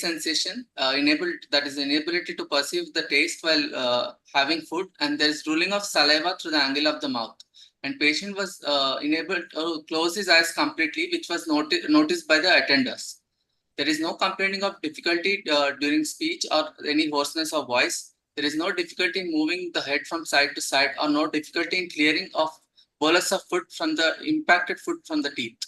taste sensation, that is inability to perceive the taste while having food, and there is drooling of saliva through the angle of the mouth. And patient was enabled to close his eyes completely, which was noticed by the attenders. There is no complaining of difficulty during speech or any hoarseness of voice. There is no difficulty in moving the head from side to side, or no difficulty in clearing of bolus of food from the impacted food from the teeth.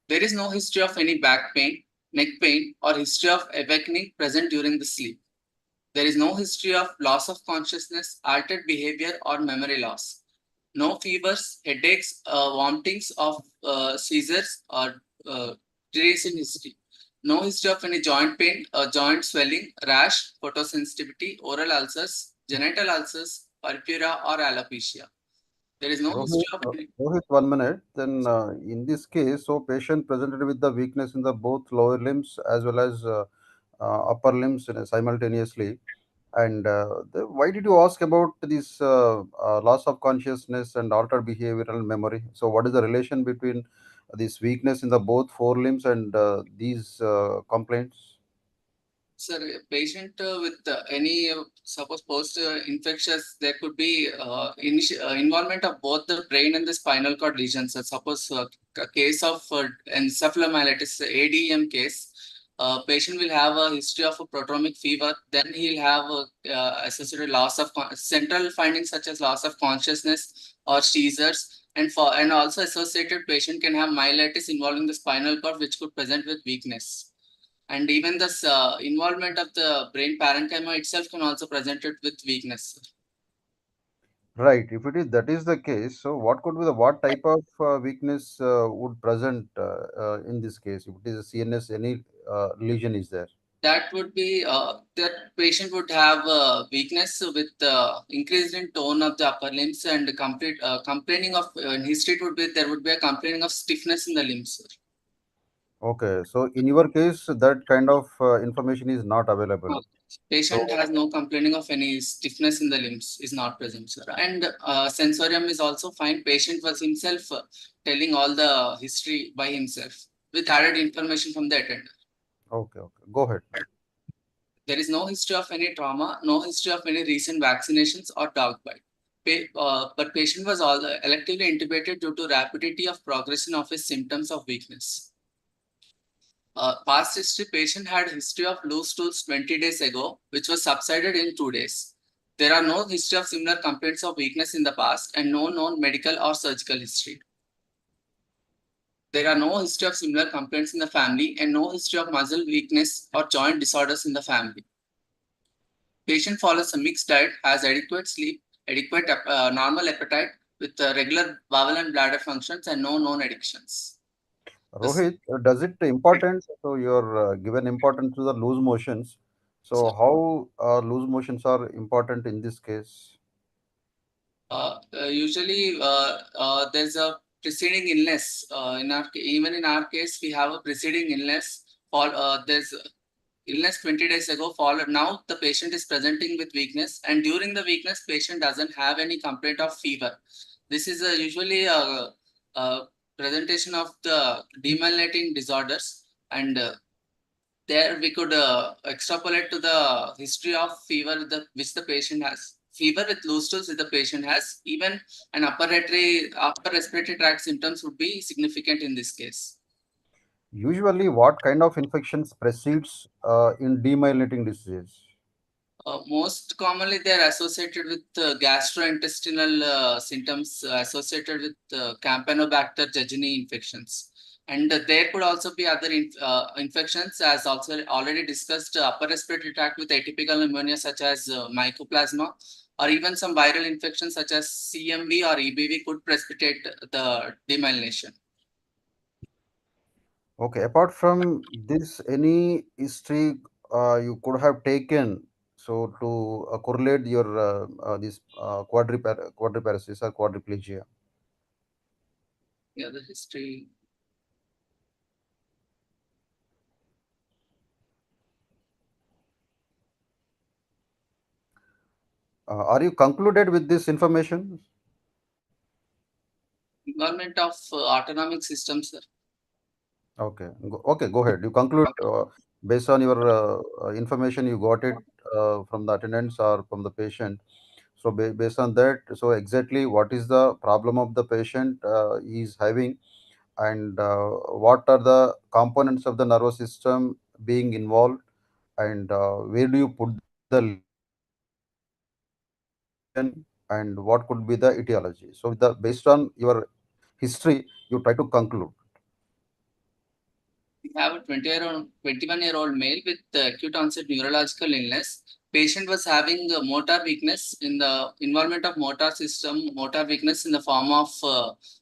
There is no history of any back pain, neck pain, or history of awakening present during the sleep. There is no history of loss of consciousness, altered behavior, or memory loss. No fevers, headaches, vomitings of seizures, or recent history. No history of any joint pain, joint swelling, rash, photosensitivity, oral ulcers, genital ulcers, purpura, or alopecia. There is no history Rohit, of Rohit, 1 minute. Then, in this case, so patient presented with the weakness in the both lower limbs as well as upper limbs simultaneously. And why did you ask about this loss of consciousness and altered behavioral memory? So, what is the relation between this weakness in the both forelimbs and these complaints? sir, a patient with any suppose post infectious, there could be involvement of both the brain and the spinal cord lesions. Suppose a case of encephalomyelitis, ADM case, patient will have a history of a protomic fever. Then he'll have a, associated loss of central findings such as loss of consciousness or seizures. And also associated patient can have myelitis involving the spinal cord, which could present with weakness. And even this involvement of the brain parenchyma itself can also present it with weakness. Right. If it is that is the case, so what could be the what type of weakness would present in this case? If it is a CNS, any lesion is there? That would be that patient would have weakness with increase in tone of the upper limbs and complete complaining of in history it would be there would be a complaining of stiffness in the limbs. Okay. So in your case, that kind of information is not available. Uh, Patient So has no complaining of any stiffness in the limbs is not present, sir. And sensorium is also fine. Patient was himself telling all the history by himself with added information from the attendant. okay, okay. Go ahead. There is no history of any trauma, no history of any recent vaccinations or dog bite. But patient was all electively intubated due to rapidity of progression of his symptoms of weakness. Past history patient had history of loose stools 20 days ago, which was subsided in 2 days. There are no history of similar complaints of weakness in the past and no known medical or surgical history. There are no history of similar complaints in the family and no history of muscle weakness or joint disorders in the family. Patient follows a mixed diet, has adequate sleep, adequate normal appetite with regular bowel and bladder functions and no known addictions. This, Rohit, does it important? So you're given importance to the loose motions. So how loose motions are important in this case? Usually, there's a preceding illness. Even in our case, we have a preceding illness. There's illness 20 days ago. Followed now, the patient is presenting with weakness, and during the weakness, patient doesn't have any complaint of fever. This is usually a presentation of the demyelinating disorders, and there we could extrapolate to the history of fever which the patient has. Fever with loose stools that the patient has, even an upper respiratory tract symptoms would be significant in this case. Usually, what kind of infections precedes in demyelinating disease? Most commonly, they are associated with gastrointestinal symptoms associated with Campylobacter jejuni infections. And there could also be other infections, as also already discussed, upper respiratory tract with atypical pneumonia, such as mycoplasma, or even some viral infections such as CMV or EBV could precipitate the demyelination. Okay, apart from this, any history you could have taken so to correlate your this quadriparesis or quadriplegia. Yeah, the history. Are you concluded with this information? Involvement of autonomic systems. Okay. Okay, go ahead. You conclude based on your information you got it from the attendants or from the patient. So based on that, so exactly what is the problem of the patient is having, and what are the components of the nervous system being involved, and where do you put the lesion, and what could be the etiology. So with the based on your history, you try to conclude. We have a 21-year-old male with acute onset neurological illness. Patient was having motor weakness in the involvement of motor system, motor weakness in the form of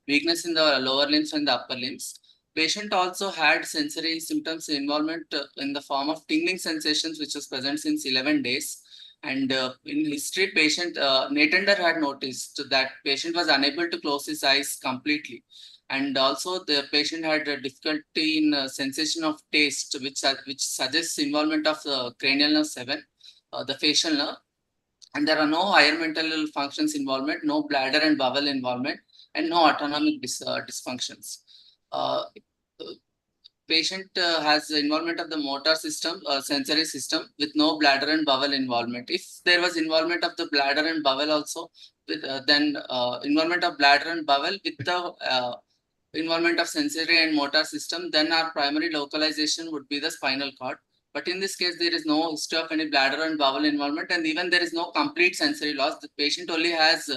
weakness in the lower limbs and the upper limbs. Patient also had sensory symptoms involvement in the form of tingling sensations, which was present since 11 days. And in history, patient Natender had noticed that patient was unable to close his eyes completely, and also the patient had a difficulty in sensation of taste, which suggests involvement of the cranial nerve 7, the facial nerve, and there are no higher mental functions involvement, no bladder and bowel involvement, and no autonomic dysfunctions. The patient has the involvement of the motor system, sensory system, with no bladder and bowel involvement. If there was involvement of the bladder and bowel also, then involvement of bladder and bowel with the involvement of sensory and motor system, then our primary localization would be the spinal cord. But in this case, there is no history of any bladder and bowel involvement, and even there is no complete sensory loss. The patient only has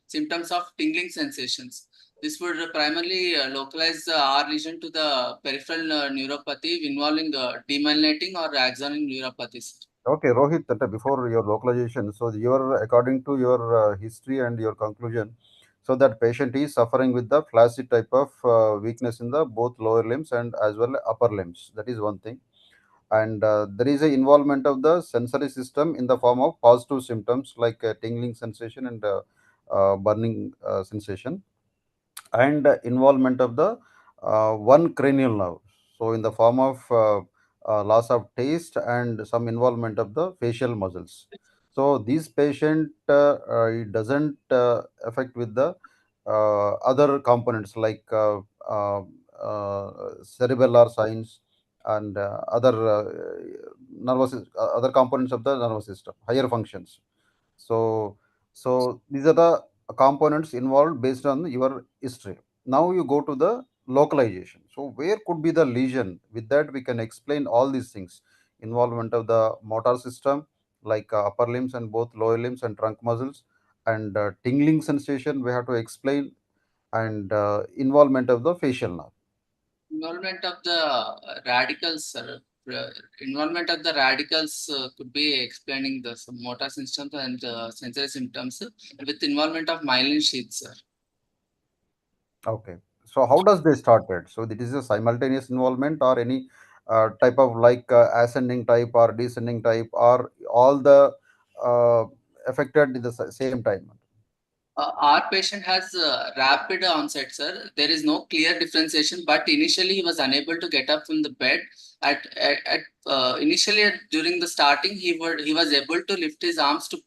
symptoms of tingling sensations. This would primarily localize the R lesion to the peripheral neuropathy involving demyelinating or axonal neuropathies. Okay, Rohit, that before your localization, so your according to your history and your conclusion, so that patient is suffering with the flaccid type of weakness in the both lower limbs and as well upper limbs. That is one thing, and there is a involvement of the sensory system in the form of positive symptoms like tingling sensation and burning sensation, and involvement of the one cranial nerve. So, in the form of loss of taste and some involvement of the facial muscles. So, this patient it doesn't affect with the other components like cerebellar signs and other components of the nervous system, higher functions. So, so these are the components involved based on your history. Now you go to the localization. So where could be the lesion? With that, we can explain all these things. Involvement of the motor system, like upper limbs and both lower limbs and trunk muscles, and tingling sensation. We have to explain, and involvement of the facial nerve. Involvement of the radicals, involvement of the radicals could be explaining the some motor symptoms and sensory symptoms with involvement of myelin sheaths. Okay. So how does they started? So it is a simultaneous involvement or any type of like ascending type or descending type or all the uh, affected at the same time. Our patient has rapid onset, sir. There is no clear differentiation, but initially he was unable to get up from the bed. Initially during the starting, he was able to lift his arms to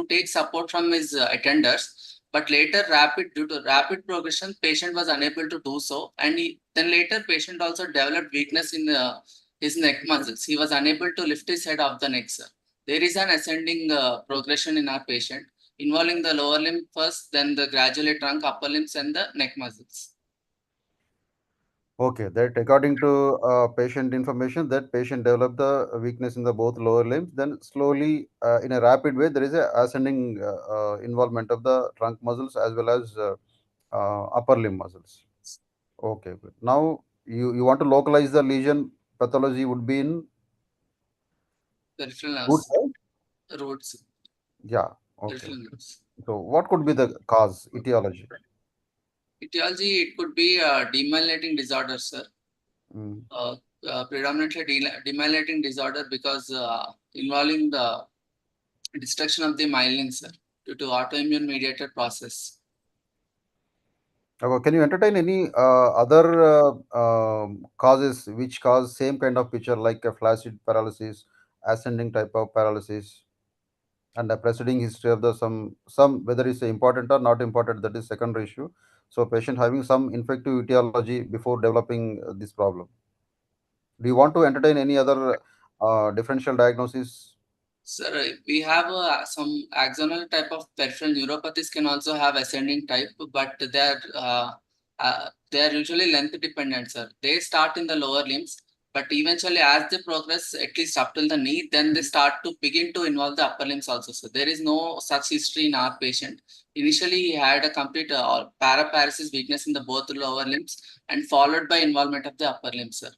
take support from his attenders. But later, rapid due to rapid progression, patient was unable to do so, and then later patient also developed weakness in his neck muscles. He was unable to lift his head off the neck, sir. There is an ascending progression in our patient involving the lower limb first, then the gradually trunk, upper limbs, and the neck muscles. Okay, that according to patient information, that patient developed the weakness in the both lower limbs. Then slowly, in a rapid way, there is a ascending involvement of the trunk muscles as well as upper limb muscles. Okay, good. Now you want to localize the lesion pathology would be in Peripheral root nerves, side? roots, Yeah. Okay. peripheral nerves. So what could be the cause, etiology? Etiology, it could be a demyelinating disorder, sir. Mm. Uh, Predominantly demyelinating disorder because involving the destruction of the myelin, sir, due to autoimmune mediated process. Can you entertain any other causes which cause same kind of picture like a flaccid paralysis, ascending type of paralysis, and a preceding history of the some whether it's important or not important, that is secondary issue. So patient having some infective etiology before developing this problem. Do you want to entertain any other differential diagnosis? Sir, we have some axonal type of peripheral neuropathies can also have ascending type, but they are usually length dependent, sir. They start in the lower limbs, but eventually as they progress, at least up till the knee, then they start to begin to involve the upper limbs also. So there is no such history in our patient. Initially, he had a complete paraparesis weakness in the both lower limbs, and followed by involvement of the upper limbs, sir.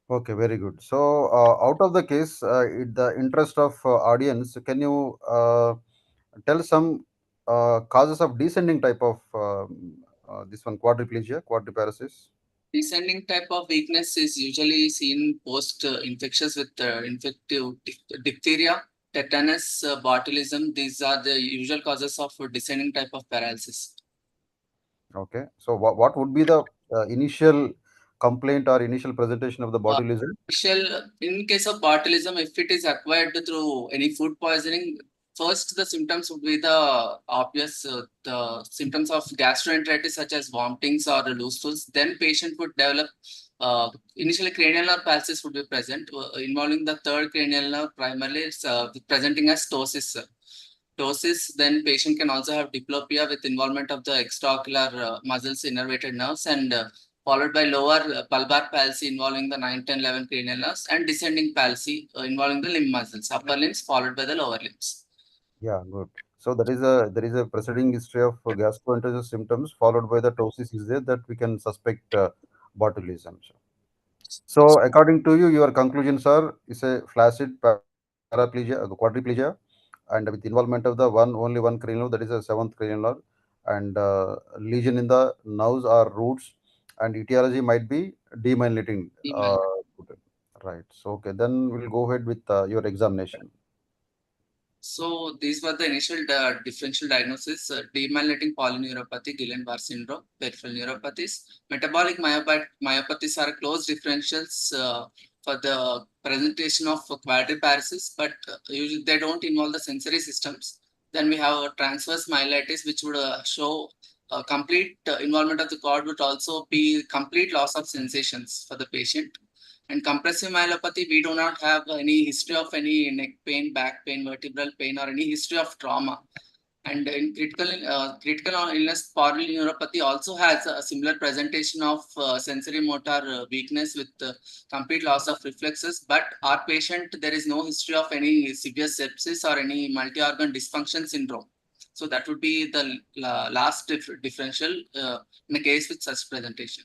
Okay, very good. So, out of the case, in the interest of audience, can you tell some causes of descending type of this one quadriplegia, quadriparesis? Descending type of weakness is usually seen post infectious with infective diphtheria, tetanus, botulism. These are the usual causes of descending type of paralysis. Okay, so what would be the initial complaint or initial presentation of the Uh, botulism? in case of botulism, if it is acquired through any food poisoning, first the symptoms would be the obvious the symptoms of gastroenteritis such as vomitings or loose stools. Then patient would develop initially cranial nerve palsies would be present involving the third cranial nerve primarily. It's presenting as ptosis. Ptosis, then patient can also have diplopia with involvement of the extraocular muscles, innervated nerves, and followed by lower bulbar palsy involving the 9, 10, 11 cranial nerves, and descending palsy involving the limb muscles, upper limbs followed by the lower limbs. Yeah, good. So there is a preceding history of gastroenteritis symptoms followed by the ptosis is there that we can suspect botulism. So, according to you, your conclusions are is a flaccid paraplegia, quadriplegia, and with involvement of the only one cranial nerve, that is a seventh cranial nerve, and lesion in the nerves or roots, and etiology might be demyelinating. Right. So, okay, then we'll go ahead with your examination. So these were the initial differential diagnosis: demyelinating polyneuropathy, Guillain-Barré syndrome, peripheral neuropathies. Metabolic myopathies are close differentials for the presentation of quadriparesis, but usually they don't involve the sensory systems. Then we have a transverse myelitis, which would show complete involvement of the cord, would also be complete loss of sensations for the patient. And compressive myelopathy, we do not have any history of any neck pain, back pain, vertebral pain, or any history of trauma. And in critical illness, polyneuropathy also has a similar presentation of sensory motor weakness with complete loss of reflexes. But our patient, there is no history of any severe sepsis or any multi-organ dysfunction syndrome. So that would be the last differential in a case with such presentation.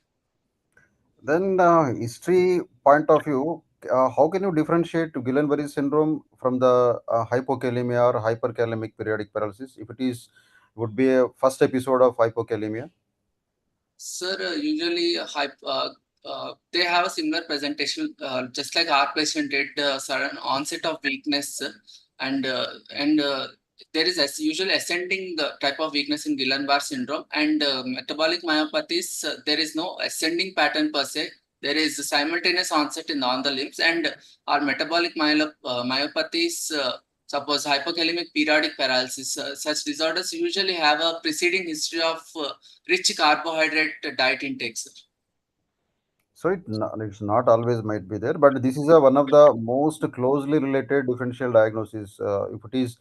Then, history point of view, how can you differentiate Guillain-Barré syndrome from the hypokalemia or hyperkalemic periodic paralysis? If it is, would be a first episode of hypokalemia. Sir, usually they have a similar presentation, just like our patient did, sudden onset of weakness, and there is as usual ascending type of weakness in Guillain-Barré syndrome and metabolic myopathies. There is no ascending pattern per se. There is simultaneous onset in on the limbs, and our metabolic myopathies. Suppose hypokalemic periodic paralysis, such disorders usually have a preceding history of rich carbohydrate diet intake, sir. So it's not always might be there, but this is a, one of the most closely related differential diagnosis. If it is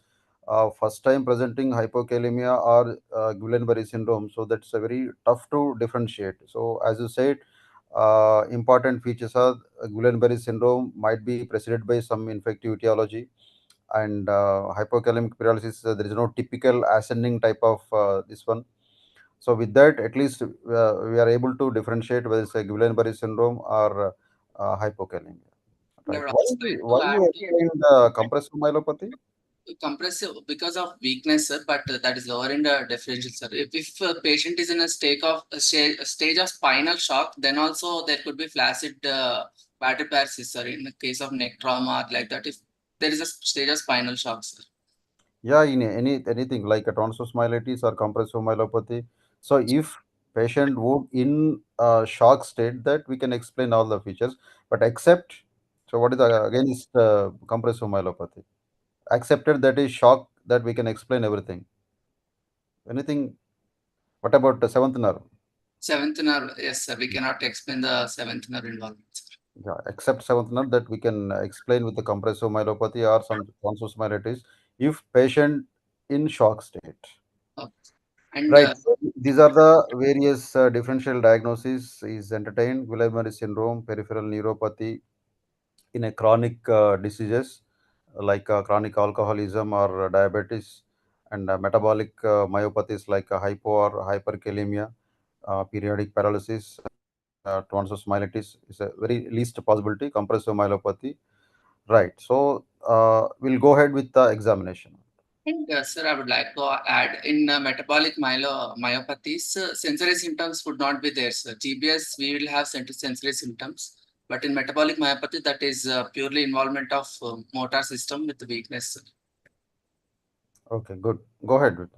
first time presenting hypokalemia or Guillain-Barré syndrome, so that's a very tough to differentiate. So as you said, important features are Guillain-Barré syndrome might be preceded by some infective etiology, and hypokalemic paralysis. There is no typical ascending type of this one. So with that, at least we are able to differentiate whether it's a Guillain-Barré syndrome or hypokalemia. I Right. would Why also like why to add you explained compressive myelopathy? compressive because of weakness, sir, but that is lower in the differential, sir. If a patient is in a stage of spinal shock, then also there could be flaccid quadriparesis, sir, in the case of neck trauma or like that. If there is a stage of spinal shock, sir. Yeah, in anything like a transverse myelitis or compressive myelopathy. So if patient would in shock state, that we can explain all the features, but except, so what is the, again is compressive myelopathy. Accepted that is shock, that we can explain everything. Anything? What about the seventh nerve? Seventh nerve, yes, sir. We cannot explain the seventh nerve involvement, sir. Yeah, except seventh nerve that we can explain with the compressive myelopathy or some transverse myelitis if patient in shock state. Uh, and Right. So these are the various differential diagnoses is entertained Guillain-Barré syndrome, peripheral neuropathy in a chronic diseases like chronic alcoholism or diabetes, and metabolic myopathies like hypo or hyperkalemia, periodic paralysis, transverse myelitis is a very least possibility, compressive myelopathy. Right. So we'll go ahead with the examination. Sir, I would like to add in metabolic myopathies, sensory symptoms would not be there, sir. GBS, we will have sensory symptoms, but in metabolic myopathy, that is purely involvement of motor system with weakness. Okay, good. Go ahead with.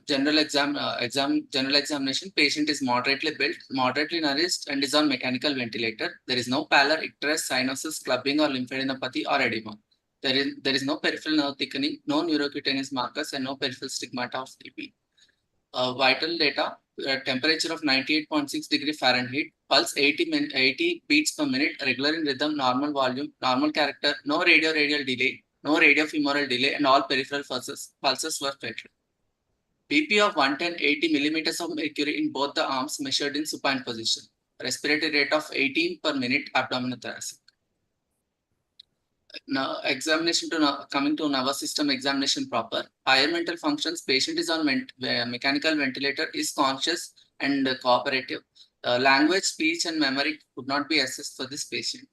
General examination. Patient is moderately built, moderately nourished, and is on mechanical ventilator. There is no pallor, icterus, cyanosis, clubbing, or lymphadenopathy or edema. There is no peripheral nerve thickening, no neurocutaneous markers, and no peripheral stigmata of TB. Vital data: temperature of 98.6 degree Fahrenheit, pulse 80 beats per minute, regular in rhythm, normal volume, normal character, no radio-radial delay, no radiofemoral delay, and all peripheral pulses were felt. BP of 110-80 millimeters of mercury in both the arms measured in supine position. Respiratory rate of 18 per minute, abdominal thoracic. Now, examination coming to nervous system examination proper. Higher mental functions, patient is on mechanical ventilator, is conscious and cooperative. Language, speech, and memory could not be assessed for this patient.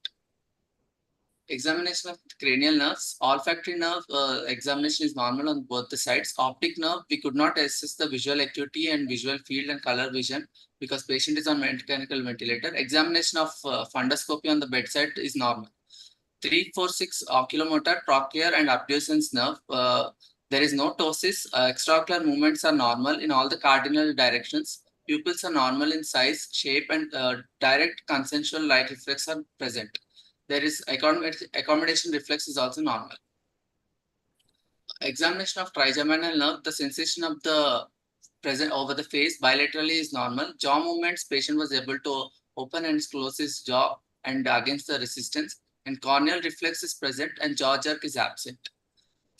Examination of cranial nerves. Olfactory nerve examination is normal on both the sides. Optic nerve, we could not assess the visual acuity and visual field and color vision because patient is on mechanical ventilator. Examination of fundoscopy on the bedside is normal. 346 oculomotor, trochlear, and abducens nerve. There is no ptosis. Extraocular movements are normal in all the cardinal directions. Pupils are normal in size, shape, and direct consensual light reflex are present. There is accommodation reflex is also normal. Examination of trigeminal nerve, the sensation of the present over the face bilaterally is normal. Jaw movements, patient was able to open and close his jaw and against the resistance. And corneal reflex is present and jaw jerk is absent.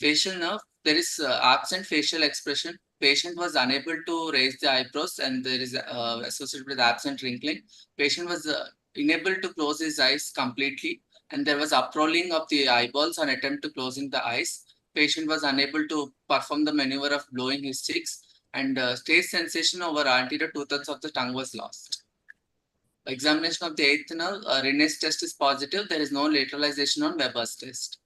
Facial nerve, there is absent facial expression. Patient was unable to raise the eyebrows and there is associated with absent wrinkling. Patient was unable to close his eyes completely and there was uprolling of the eyeballs on attempt to closing the eyes. Patient was unable to perform the maneuver of blowing his cheeks and taste sensation over anterior two-thirds of the tongue was lost. Examination of the eighth nerve, Rene's test is positive. There is no lateralization on Weber's test.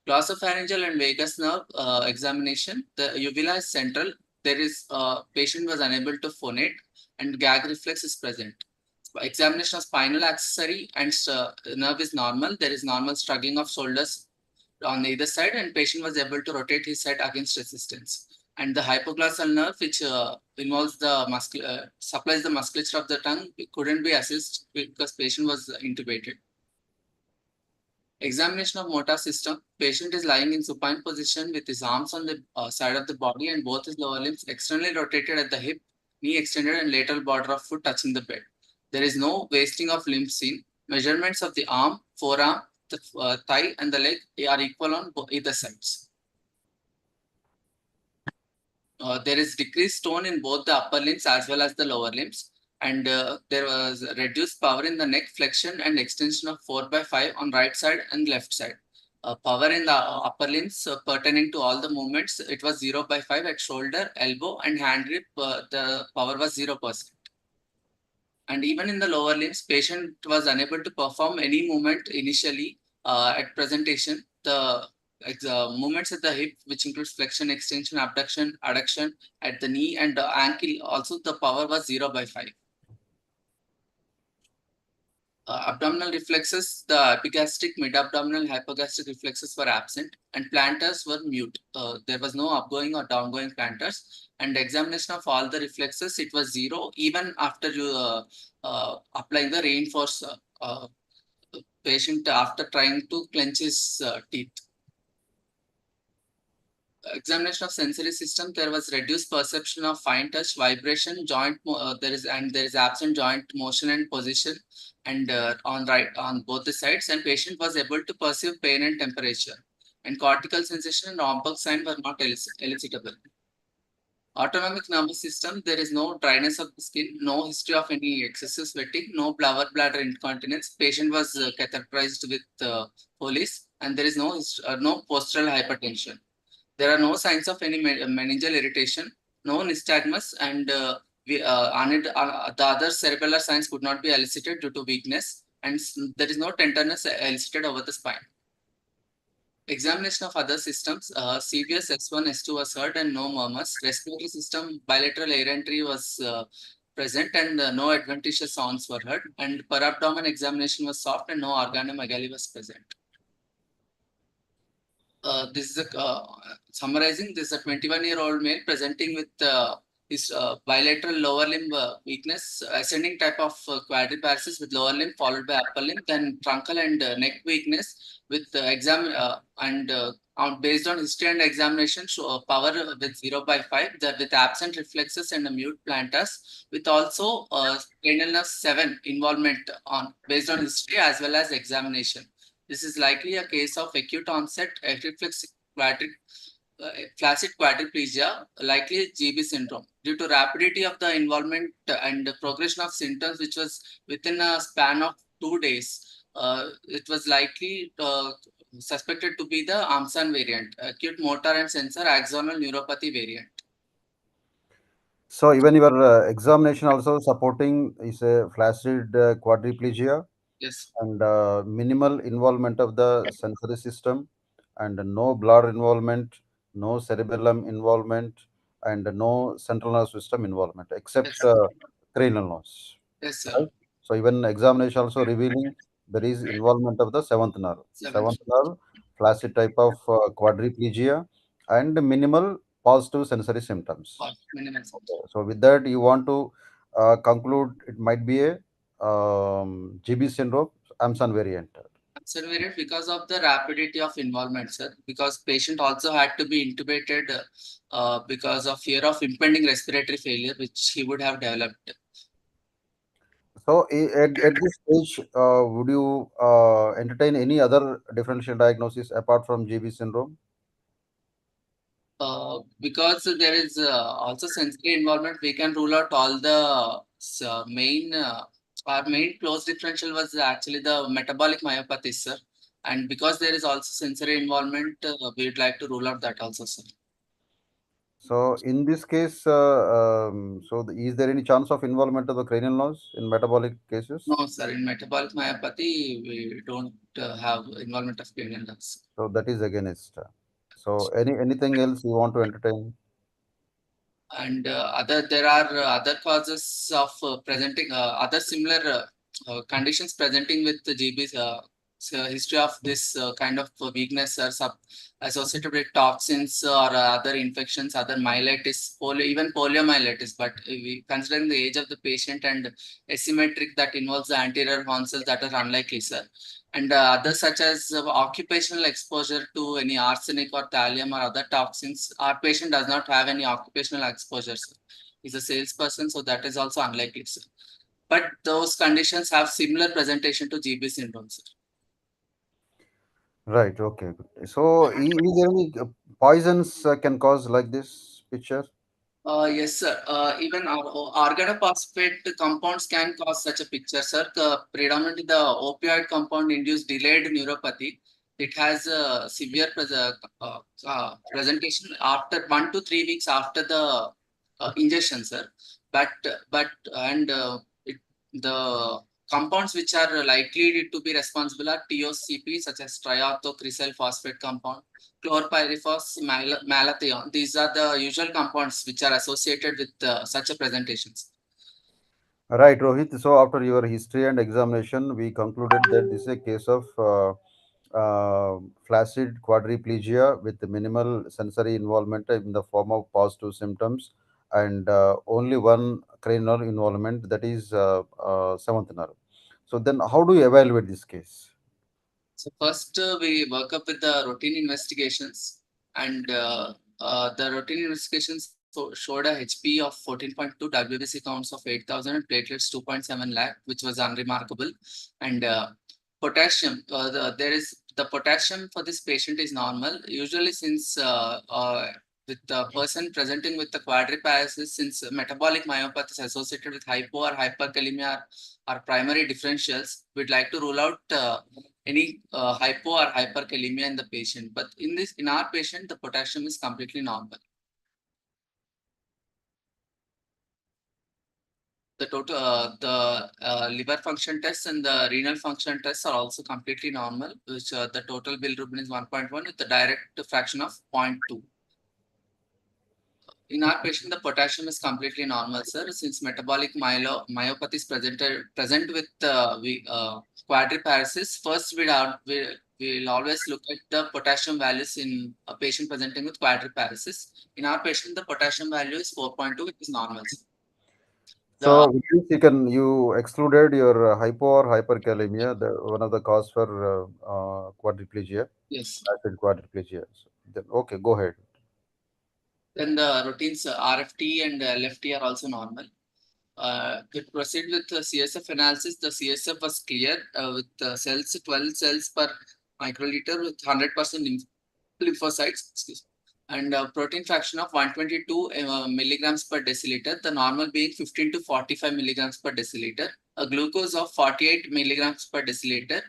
Glossopharyngeal and vagus nerve examination. The uvula is central. There is patient was unable to phonate and gag reflex is present. Examination of spinal accessory and nerve is normal. There is normal struggling of shoulders on either side and patient was able to rotate his head against resistance. And the hypoglossal nerve, which involves the supplies the musculature of the tongue, couldn't be assessed because patient was intubated. Examination of motor system. Patient is lying in supine position with his arms on the side of the body and both his lower limbs externally rotated at the hip, knee extended and lateral border of foot touching the bed. There is no wasting of limbs seen. Measurements of the arm, forearm, the thigh and the leg are equal on either sides. There is decreased tone in both the upper limbs as well as the lower limbs. And there was reduced power in the neck flexion and extension of 4/5 on right side and left side. Power in the upper limbs pertaining to all the movements, it was 0/5 at shoulder, elbow, and hand grip. The power was 0%. And even in the lower limbs, patient was unable to perform any movement initially at presentation. The movements at the hip, which includes flexion, extension, abduction, adduction at the knee and the ankle, also the power was 0/5. Abdominal reflexes, the epigastric, mid-abdominal, hypogastric reflexes were absent and plantars were mute. There was no upgoing or downgoing plantars. And examination of all the reflexes, it was zero, even after you applying the reinforce patient after trying to clench his teeth. examination of sensory system, there was reduced perception of fine touch, vibration, there is absent joint motion and position, and on both the sides, and patient was able to perceive pain and temperature, and cortical sensation and Romberg sign were not elicitable. Autonomic nervous system, there is no dryness of the skin, no history of any excessive sweating, no bladder incontinence. Patient was catheterized with Foley's, and there is no postural hypertension. There are no signs of any meningeal irritation, no nystagmus, and the other cerebellar signs could not be elicited due to weakness, and there is no tenderness elicited over the spine. Examination of other systems, CBS S1, S2 was heard and no murmurs. Respiratory system, bilateral air entry was present and no adventitious sounds were heard. And per abdomen examination was soft and no organomegaly was present. This is summarizing. This is a 21-year-old male presenting with his bilateral lower limb weakness, ascending type of quadriparesis with lower limb followed by upper limb, then truncal and neck weakness with based on history and examination, show power with 0/5, with absent reflexes and a mute plantar, with also cranial nerve 7 involvement on based on history as well as examination. This is likely a case of acute onset reflex quadri flaccid quadriplegia, likely GB syndrome, due to rapidity of the involvement and progression of symptoms, which was within a span of 2 days. It was likely suspected to be the Amsan variant, acute motor and sensor axonal neuropathy variant. So even your examination also supporting is a flaccid quadriplegia Yes, and minimal involvement of the sensory system and no blood involvement, no cerebellum involvement, and no central nervous system involvement except yes, cranial nerves. yes, sir. Right? So even examination also revealing there is involvement of the seventh nerve. Seven, Seventh nerve, flaccid type of quadriplegia, and minimal positive sensory symptoms. or minimal. So with that, you want to conclude it might be a GB syndrome, Amson variant. Accelerated because of the rapidity of involvement, sir. Because patient also had to be intubated because of fear of impending respiratory failure, which he would have developed. So at this stage, would you entertain any other differential diagnosis apart from GB syndrome? Because there is also sensory involvement, we can rule out all the our main close differential was actually the metabolic myopathy, sir. And because there is also sensory involvement, we would like to rule out that also, sir. So in this case, is there any chance of involvement of the cranial nerves in metabolic cases? No, sir. In metabolic myopathy, we don't have involvement of cranial nerves. So that is against. So anything else you want to entertain? And there are other causes of presenting other similar conditions presenting with the GBs. History of this kind of weakness are associated with toxins or other infections, other myelitis, even poliomyelitis. But we considering the age of the patient and asymmetric that involves the anterior horn cells, that are unlikely, sir. And others such as occupational exposure to any arsenic or thallium or other toxins. Our patient does not have any occupational exposure, sir. He's a salesperson, so that is also unlikely, sir. But those conditions have similar presentation to GB syndrome, sir. Right. Okay. Good. So is there any poisons can cause like this picture? Yes, sir. Even our organophosphate compounds can cause such a picture, sir. Predominantly, the opioid compound induced delayed neuropathy. It has a severe presentation after 1 to 3 weeks after the injection, sir. But and the compounds which are likely to be responsible are TOCP, such as triorthocresol phosphate compound, chlorpyrifos, malathion. These are the usual compounds which are associated with such a presentations. Right, Rohit. So after your history and examination, we concluded that this is a case of flaccid quadriplegia with minimal sensory involvement in the form of positive symptoms and only one cranial involvement, that is seventh nerve. So then, how do you evaluate this case? So first we work up with the routine investigations, and The routine investigations showed a HP of 14.2, WBC counts of 8,000, and platelets 2.7 lakh, which was unremarkable. And potassium, the potassium for this patient is normal. Usually, since with the person presenting with the quadriparesis, since metabolic myopathy is associated with hypo or hyperkalemia are primary differentials, we'd like to rule out any hypo or hyperkalemia in the patient. But in our patient, the potassium is completely normal. The liver function tests and the renal function tests are also completely normal, which the total bilirubin is 1.1 with the direct fraction of 0.2. In our patient, the potassium is completely normal, sir. Since metabolic myopathy is present with quadriparesis, first we'll always look at the potassium values in a patient presenting with quadriparesis. In our patient, the potassium value is 4.2, which is normal. The So you excluded your hypo or hyperkalemia, the one of the cause for quadriplegia, Yes. acid quadriplegia. So, then, okay, go ahead. Then the routines RFT and LFT are also normal. To proceed with the CSF analysis, the CSF was clear with cells 12 cells per microliter with 100% lymphocytes. Excuse me, and protein fraction of 122 milligrams per deciliter. The normal being 15 to 45 milligrams per deciliter. A glucose of 48 milligrams per deciliter,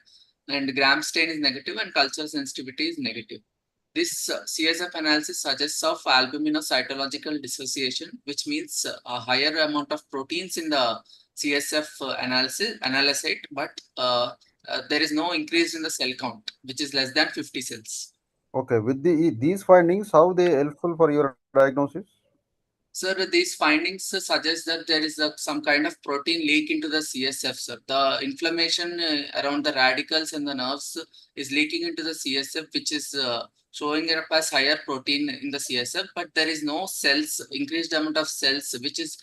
and gram stain is negative and culture sensitivity is negative. This CSF analysis suggests of albuminocytological dissociation, which means a higher amount of proteins in the CSF analyte, but there is no increase in the cell count, which is less than 50 cells. Okay, with these findings, how they helpful for your diagnosis? Sir, these findings suggest that there is some kind of protein leak into the CSF, sir. The inflammation around the radicals and the nerves is leaking into the CSF, which is showing up as higher protein in the CSF, but there is no cells, increased amount of cells, which is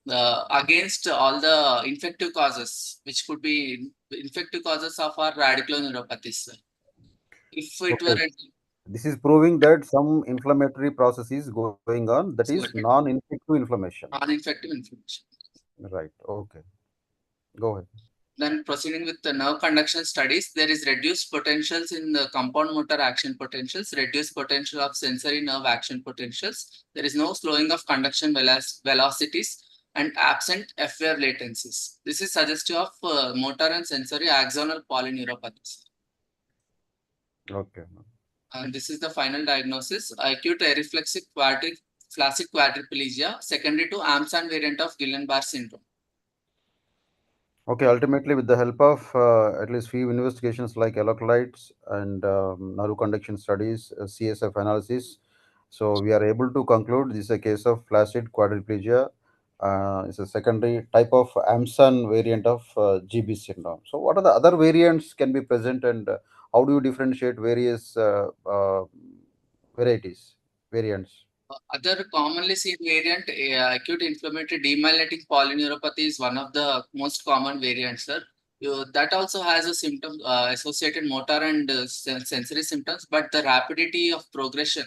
against all the infective causes, which could be infective causes of our radiculoneuropathies, sir. If it Okay, were this is proving that some inflammatory process is going on, that is a non-infective inflammation. non-infective inflammation. Right. Okay. Go ahead. Then proceeding with the nerve conduction studies, there is reduced potentials in the compound motor action potentials, reduced potential of sensory nerve action potentials. There is no slowing of conduction velocities and absent F wave latencies. This is suggestive of motor and sensory axonal polyneuropathies. Okay. And this is the final diagnosis: acute reflexive flaccid quadriplegia, secondary to Amsan variant of Guillain-Barré syndrome. Okay, ultimately, with the help of at least few investigations like electrolytes and nerve conduction studies, CSF analysis, so we are able to conclude this is a case of flaccid quadriplegia. It's a secondary type of Amson variant of GB syndrome. So, what are the other variants can be present, and how do you differentiate various varieties, variants? Other commonly seen variant, acute inflammatory demyelinating polyneuropathy is one of the most common variants, sir. That also has a symptom associated motor and sensory symptoms, but the rapidity of progression,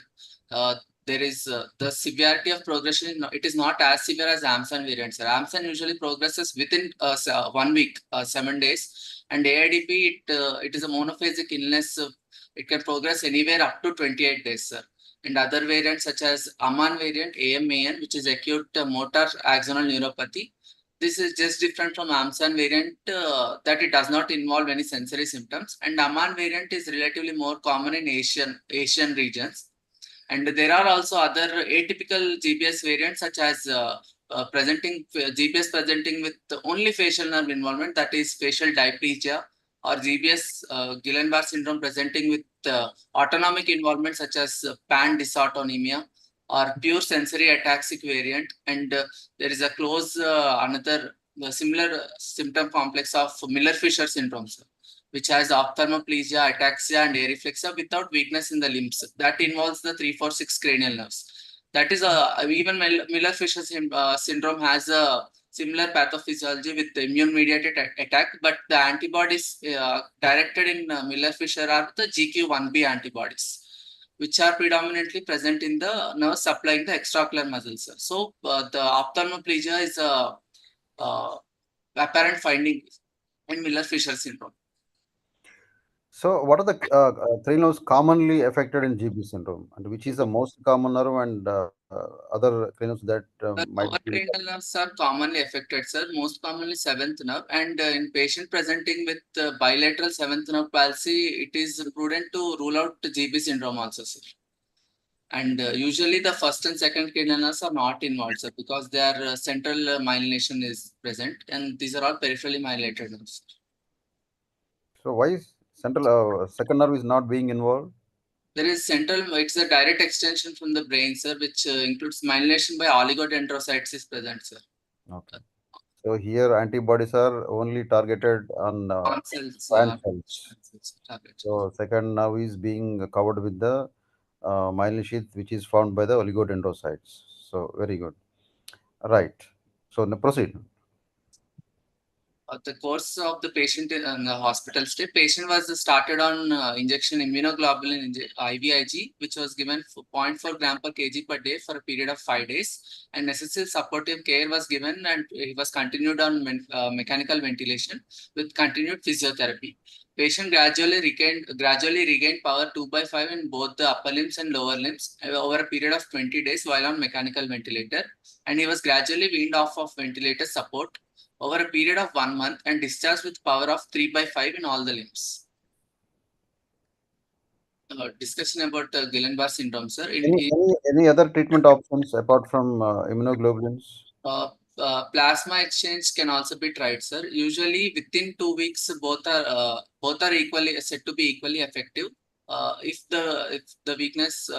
uh, there is the severity of progression. It is not as severe as Amson variant, sir. Amson usually progresses within 1 week, 7 days, and AIDP it is a monophasic illness. It can progress anywhere up to 28 days, sir. And other variants such as Aman variant, AMAN, which is acute motor axonal neuropathy. This is just different from Amsan variant that it does not involve any sensory symptoms. And Aman variant is relatively more common in Asian regions. And there are also other atypical GBS variants such as GBS presenting with only facial nerve involvement, that is facial diplegia, or GBS Guillain-Barré syndrome presenting with autonomic involvement such as pan dysautonomia or pure sensory ataxic variant. And there is a close another similar symptom complex of Miller-Fisher syndrome, sir, which has ophthalmoplegia, ataxia, and areflexia without weakness in the limbs. That involves the 346 cranial nerves. That is even Miller-Fisher syndrome has a similar pathophysiology with the immune-mediated attack, but the antibodies directed in Miller-Fisher are the GQ1B antibodies. which are predominantly present in the nerve supplying the extraocular muscles, sir. So the ophthalmoplegia is a apparent finding in Miller-Fisher syndrome. So, what are the three nerves commonly affected in GB syndrome, and which is the most common nerve, and other three nerves that The might lower be? cranial nerves are commonly affected, sir. Most commonly seventh nerve, and in patient presenting with bilateral seventh nerve palsy, it is prudent to rule out GB syndrome also, sir. And usually the first and second cranial nerves are not involved, sir, because their central myelination is present, and these are all peripherally myelinated nerves. So, why is central second nerve is not being involved? There is central, it's a direct extension from the brain, sir, which includes myelination by oligodendrocytes is present, sir. Okay. So here antibodies are only targeted on On cells, plant cells. target. So second nerve is being covered with the myelin sheath, which is formed by the oligodendrocytes. So very good. Right. So now proceed. The course of the patient in the hospital stay, patient was started on injection immunoglobulin IVIG, which was given for 0.4 gram per kg per day for a period of 5 days, and necessary supportive care was given, and he was continued on mechanical ventilation with continued physiotherapy. Patient gradually regained power 2 by 5 in both the upper limbs and lower limbs over a period of 20 days while on mechanical ventilator, and he was gradually weaned off of ventilator support over a period of 1 month and discharged with power of 3 by 5 in all the limbs. Discussion about Guillain-Barré syndrome, sir. Any other treatment options apart from immunoglobulins? Uh, Plasma exchange can also be tried, sir. Usually within 2 weeks, both are equally said to be equally effective. If the weakness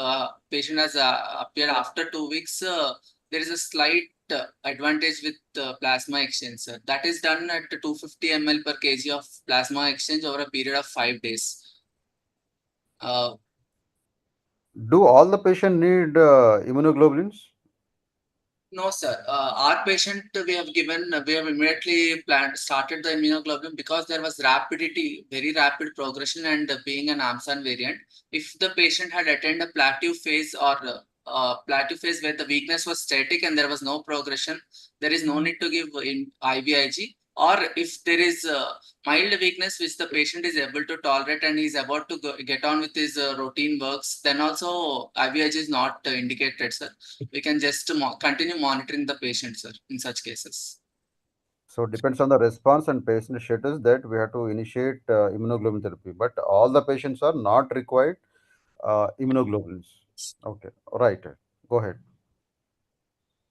patient has appeared after 2 weeks, there is a slight advantage with plasma exchange, sir. That is done at 250 ml per kg of plasma exchange over a period of 5 days. Uh, Do all the patient need immunoglobulins? No, sir. Our patient, we have immediately started the immunoglobulin because there was very rapid progression, and being an AMSAN variant. If the patient had attained a plateau phase or plateau phase where the weakness was static and there was no progression, there is no need to give in IVIG. Or if there is mild weakness which the patient is able to tolerate and is about to get on with his routine works, then also IVIG is not indicated, sir. We can just continue monitoring the patient, sir, in such cases. So depends on the response and patient status that we have to initiate immunoglobulin therapy. But all the patients are not required immunoglobulins. Okay, right. Go ahead.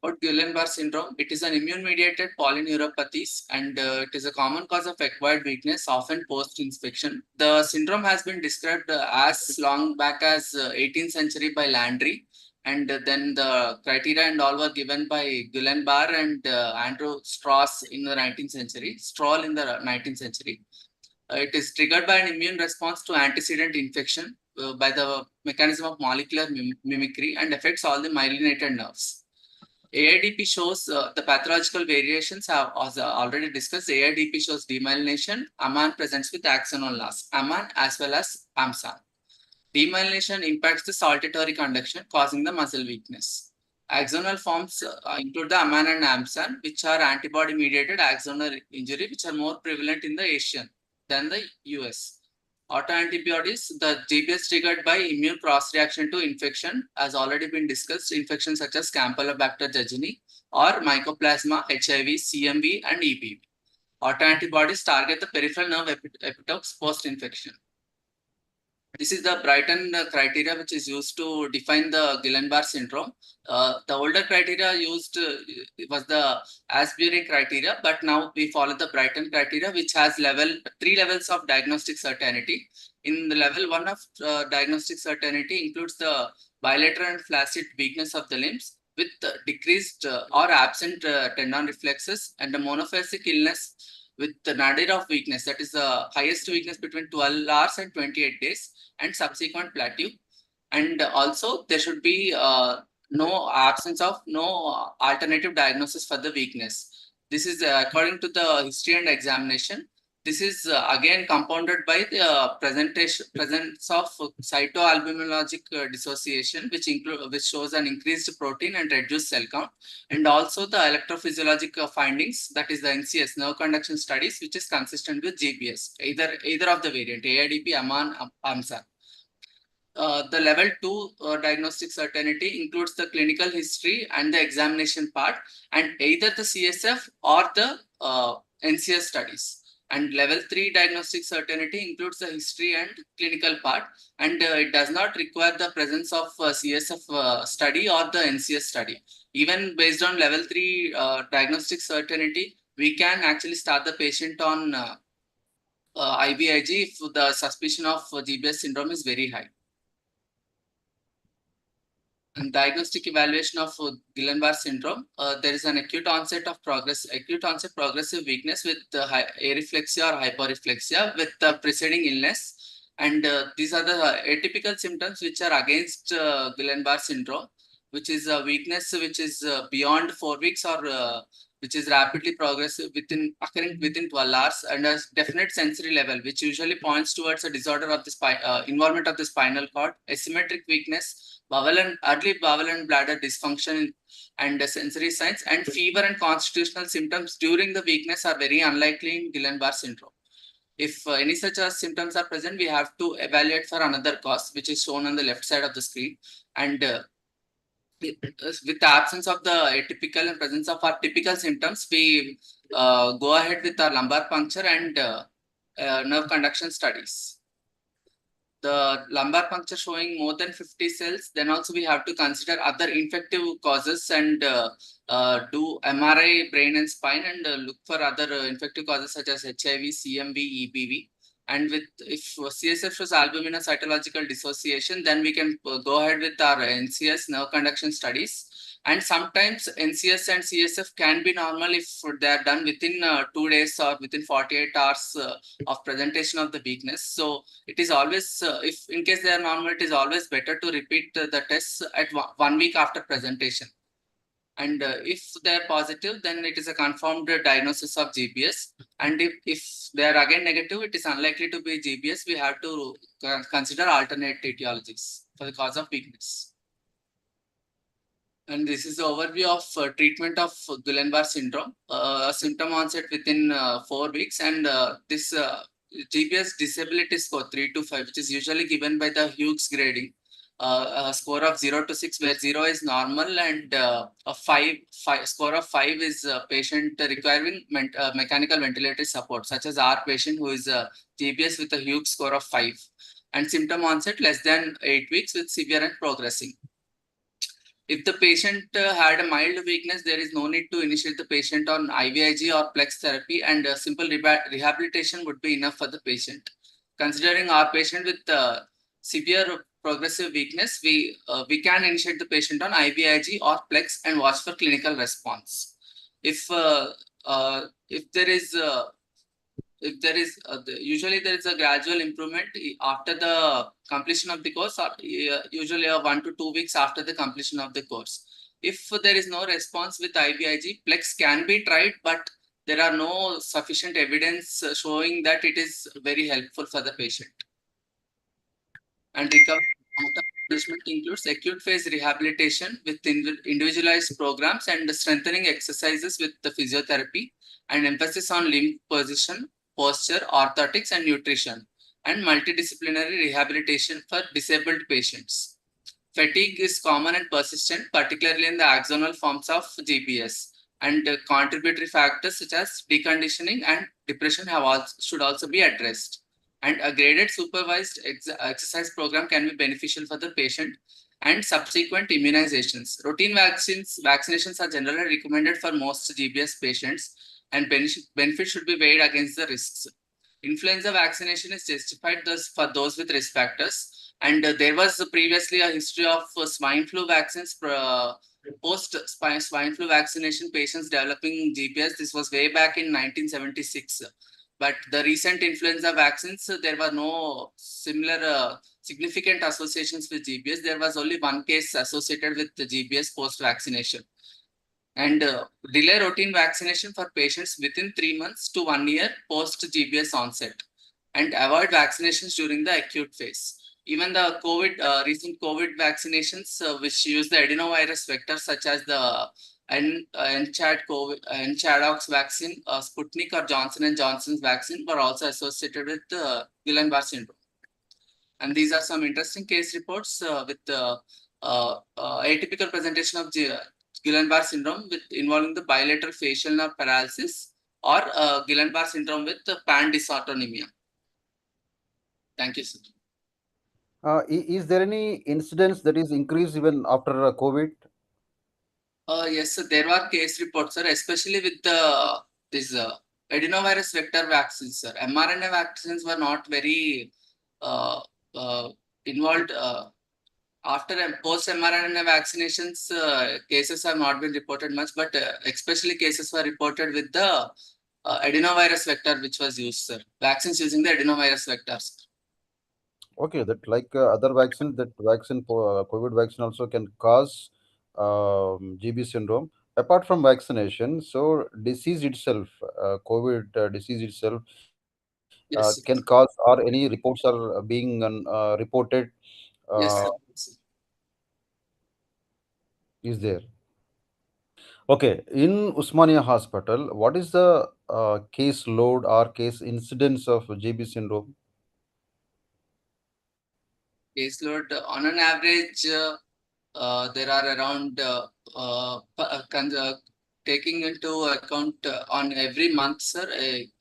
About Guillain-Barré syndrome, it is an immune-mediated polyneuropathy, and it is a common cause of acquired weakness, often post-infection. The syndrome has been described as long back as 18th century by Landry, and then the criteria and all were given by Guillain-Barré and Andrew Strauss in the 19th century, Stroll in the 19th century. It is triggered by an immune response to antecedent infection by the mechanism of molecular mimicry and affects all the myelinated nerves. AIDP shows the pathological variations have, as already discussed. AIDP shows demyelination. AMAN presents with axonal loss. AMAN as well as AMSAN. Demyelination impacts the saltatory conduction, causing the muscle weakness. Axonal forms include the AMAN and AMSAN, which are antibody-mediated axonal injury, which are more prevalent in the Asian than the US. Autoantibodies, the GBS triggered by immune cross-reaction to infection, has already been discussed. Infections such as Campylobacter jejuni or Mycoplasma, HIV, CMV, and EBV. Autoantibodies target the peripheral nerve epitopes post-infection. This is the Brighton criteria which is used to define the Guillain-Barré syndrome. The older criteria used was the Asbury criteria, but now we follow the Brighton criteria, which has 3 levels of diagnostic certainty. In the level 1 of diagnostic certainty includes the bilateral and flaccid weakness of the limbs with decreased or absent tendon reflexes and a monophasic illness with the nadir of weakness, that is the highest weakness between 12 hours and 28 days and subsequent plateau. And also there should be no absence of no alternative diagnosis for the weakness. This is according to the history and examination. This is again compounded by the presence of cytoalbuminologic dissociation, which shows an increased protein and reduced cell count, and also the electrophysiologic findings, that is the NCS nerve conduction studies, which is consistent with GPS, either of the variant AIDP, AMAN, AMSA. The level 2 diagnostic certainty includes the clinical history and the examination part, and either the CSF or the NCS studies. And level 3 diagnostic certainty includes the history and clinical part, and it does not require the presence of CSF study or the NCS study. Even based on level 3 diagnostic certainty, we can actually start the patient on IVIG if the suspicion of GBS syndrome is very high. And diagnostic evaluation of Guillain-Barré syndrome, there is an acute onset progressive weakness with areflexia or hyporeflexia with preceding illness. And these are the atypical symptoms which are against Guillain-Barré syndrome, which is a weakness which is beyond 4 weeks or which is rapidly progressive occurring within 12 hours, and a definite sensory level, which usually points towards a disorder of the involvement of the spinal cord, asymmetric weakness, early bowel and bladder dysfunction, and sensory signs, and fever and constitutional symptoms during the weakness are very unlikely in Guillain-Barré syndrome. If any such symptoms are present, we have to evaluate for another cause, which is shown on the left side of the screen. And with the absence of the atypical and presence of our typical symptoms, we go ahead with our lumbar puncture and nerve conduction studies. The lumbar puncture showing more than 50 cells, then also we have to consider other infective causes and do MRI brain and spine, and look for other infective causes such as HIV, CMV, EBV. And if CSF shows albumina cytological dissociation, then we can go ahead with our NCS nerve conduction studies. And sometimes NCS and CSF can be normal if they are done within 2 days or within 48 hours of presentation of the weakness. So it is always, if in case they are normal, it is always better to repeat the tests at 1 week after presentation. And if they're positive, then it is a confirmed diagnosis of GBS. And if they are again negative, it is unlikely to be GBS. We have to consider alternate etiologies for the cause of weakness. And this is the overview of treatment of Guillain-Barré syndrome. Symptom onset within 4 weeks, and this GBS disability score 3 to 5, which is usually given by the Hughes grading. A score of 0 to 6, where 0 is normal and a score of 5 is patient requiring mechanical ventilatory support, such as our patient who is GBS with a Hughes score of 5, and symptom onset less than 8 weeks with severe and progressing. If the patient had a mild weakness, there is no need to initiate the patient on IVIG or Plex therapy, and simple rehabilitation would be enough for the patient. Considering our patient with severe progressive weakness, we can initiate the patient on IVIG or Plex and watch for clinical response. If usually there is a gradual improvement after the completion of the course, or usually 1 to 2 weeks after the completion of the course. If there is no response with IVIG, Plex can be tried, but there are no sufficient evidence showing that it is very helpful for the patient. And recovery management includes acute phase rehabilitation with individualized programs and strengthening exercises with the physiotherapy, and emphasis on limb position, posture, orthotics, and nutrition, and multidisciplinary rehabilitation for disabled patients. Fatigue is common and persistent, particularly in the axonal forms of GBS, and contributory factors such as deconditioning and depression should also be addressed. And a graded supervised exercise program can be beneficial for the patient, and subsequent immunizations. Routine vaccinations are generally recommended for most GBS patients, and benefits should be weighed against the risks. Influenza vaccination is justified for those with risk factors, and there was previously a history of swine flu vaccines. Post swine flu vaccination patients developing GBS. This was way back in 1976. But the recent influenza vaccines, there were no similar significant associations with GBS. There was only one case associated with the GBS post-vaccination. and delay routine vaccination for patients within 3 months to 1 year post GBS onset, and avoid vaccinations during the acute phase. Even the recent COVID vaccinations, which use the adenovirus vector, such as the Nchadox vaccine, Sputnik or Johnson and Johnson's vaccine, were also associated with Guillain-Barré syndrome. And these are some interesting case reports with atypical presentation of Guillain-Barré syndrome with involving the bilateral facial nerve paralysis or Guillain-Barré syndrome with pan dysautonomia. Thank you, sir. Is there any incidence that is increased even after COVID? Yes, sir, there were case reports, sir, especially with the this adenovirus vector vaccines, sir. mRNA vaccines were not very uh, uh, involved. After post mRNA vaccinations, cases have not been reported much, but especially cases were reported with the adenovirus vector, which was used, sir. Vaccines using the adenovirus vectors. Okay, that like other vaccine, that vaccine for COVID vaccine also can cause GB syndrome. Apart from vaccination, so disease itself, COVID disease itself, can Yes, cause, sir. or any reports are being reported, Yes, uh, sir. Yes, sir. is there? Okay, in Usmania Hospital, what is the case load or case incidence of GB syndrome? Caseload on an average, there are around taking into account on every month, sir.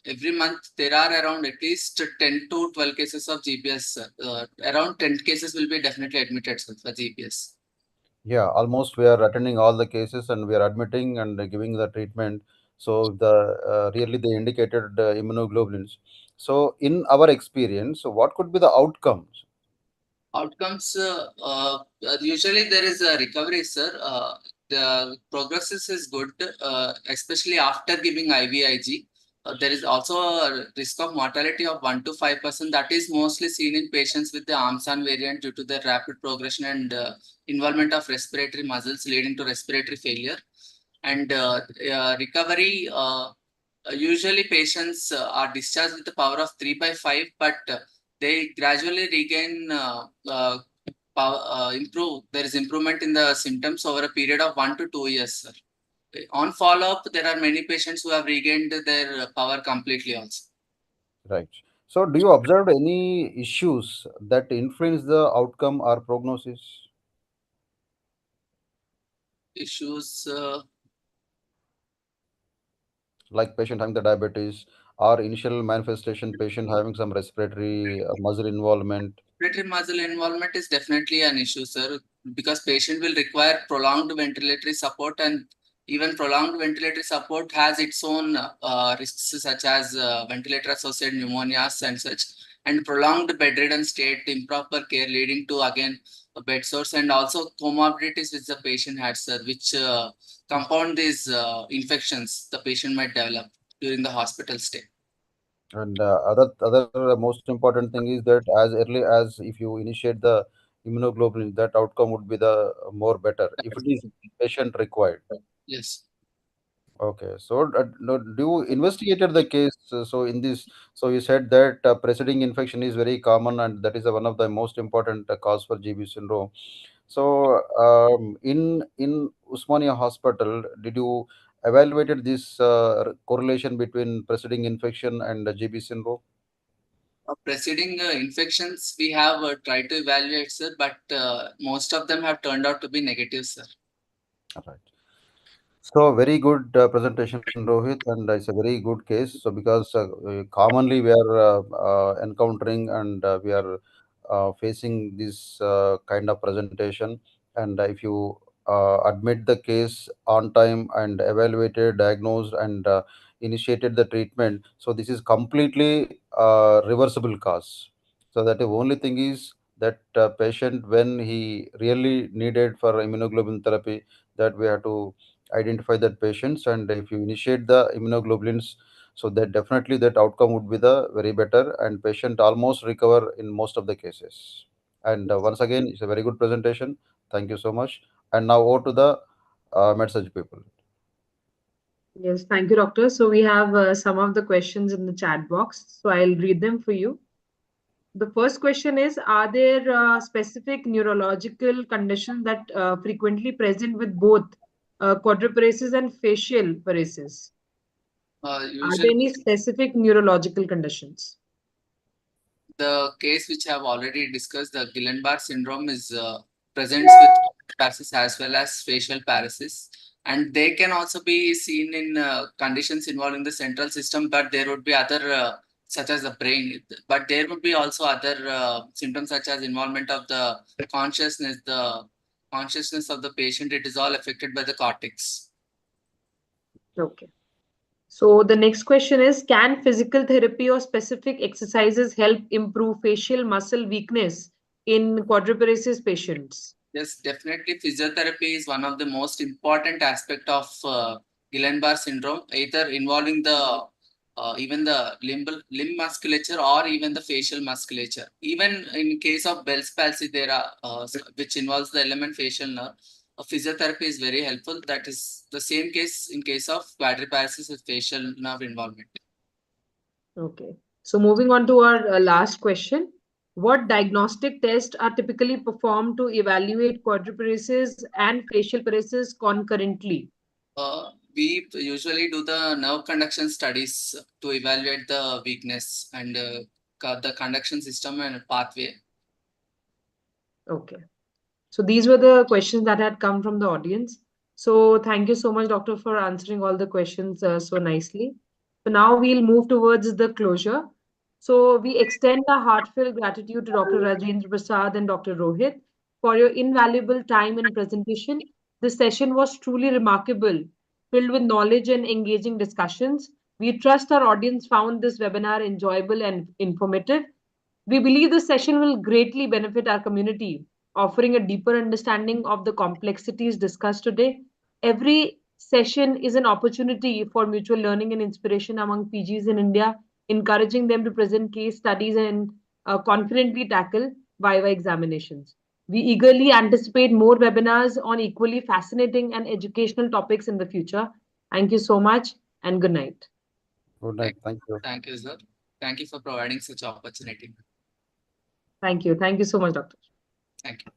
Every month there are around at least 10 to 12 cases of GPS, sir. Around 10 cases will be definitely admitted, sir, for GPS. Yeah, almost we are attending all the cases and we are admitting and giving the treatment. So the really they indicated immunoglobulins. So in our experience, so what could be the outcomes? Outcomes, usually there is a recovery, sir. The progresses is good, especially after giving IVIG. There is also a risk of mortality of 1 to 5%. That is mostly seen in patients with the Amsan variant due to the rapid progression and involvement of respiratory muscles leading to respiratory failure. And recovery, usually patients are discharged with the power of 3 by 5, but they gradually regain power, improve. There is improvement in the symptoms over a period of 1 to 2 years, sir. On follow-up, there are many patients who have regained their power completely also. Right. So do you observe any issues that influence the outcome or prognosis? Issues, Like patient having the diabetes or initial manifestation, patient having some respiratory muscle involvement. respiratory muscle involvement is definitely an issue, sir, because patient will require prolonged ventilatory support, and even prolonged ventilatory support has its own risks, such as ventilator-associated pneumonias and such, and prolonged bedridden state, improper care leading to again bed sores, and also comorbidities which the patient had, sir, which compound these infections the patient might develop during the hospital stay. And other most important thing is that as early as if you initiate the immunoglobulin, that outcome would be the more better if it is patient required. Yes. Okay, so no, do you investigated the case? So in this, so you said that preceding infection is very common and that is one of the most important cause for GB syndrome. So in Usmania Hospital, did you evaluated this correlation between preceding infection and GB syndrome? Preceding infections, we have tried to evaluate, sir, but most of them have turned out to be negative, sir. Right. So very good presentation, Rohit, and it's a very good case. So because commonly we are encountering and we are facing this kind of presentation, and if you admit the case on time and evaluated, diagnosed, and initiated the treatment, so this is completely reversible cause. So that the only thing is that patient when he really needed for immunoglobulin therapy, that we have to identify that patients, and if you initiate the immunoglobulins, so that definitely that outcome would be the very better and patient almost recover in most of the cases. And once again, it's a very good presentation. Thank you so much. And now over to the message people. Yes, thank you, doctor. So we have some of the questions in the chat box. So I'll read them for you. The first question is, are there specific neurological conditions that frequently present with both quadriparesis and facial paresis? Are there Usually, any specific neurological conditions? the case which I have already discussed, the Guillain-Barré syndrome, is presents with paresis as well as facial paresis, and they can also be seen in conditions involving the central system, but there would be other such as the brain, but there would be also other symptoms such as involvement of the consciousness of the patient. It is all affected by the cortex. Okay. So the next question is, can physical therapy or specific exercises help improve facial muscle weakness in quadriparesis patients? Yes, definitely. Physiotherapy is one of the most important aspect of Guillain-Barré syndrome, either involving the even the limb musculature or even the facial musculature. Even in case of Bell's palsy, there are which involves the element facial nerve. Physiotherapy is very helpful. That is the same case in case of quadriparesis with facial nerve involvement. Okay. So moving on to our last question. What diagnostic tests are typically performed to evaluate quadriparesis and facial paresis concurrently? We usually do the nerve conduction studies to evaluate the weakness and the conduction system and pathway. Okay. So these were the questions that had come from the audience. So thank you so much, Doctor, for answering all the questions so nicely. So now we'll move towards the closure. So we extend our heartfelt gratitude to Dr. Rajendra Prasad and Dr. Rohit for your invaluable time and presentation. This session was truly remarkable, filled with knowledge and engaging discussions. We trust our audience found this webinar enjoyable and informative. We believe this session will greatly benefit our community, offering a deeper understanding of the complexities discussed today. Every session is an opportunity for mutual learning and inspiration among PGs in India, encouraging them to present case studies and confidently tackle Viva examinations. We eagerly anticipate more webinars on equally fascinating and educational topics in the future. Thank you so much and good night. Good night. Thank, Thank you. thank you, sir. Thank you for providing such opportunity. Thank you. Thank you so much, Doctor. Thank you.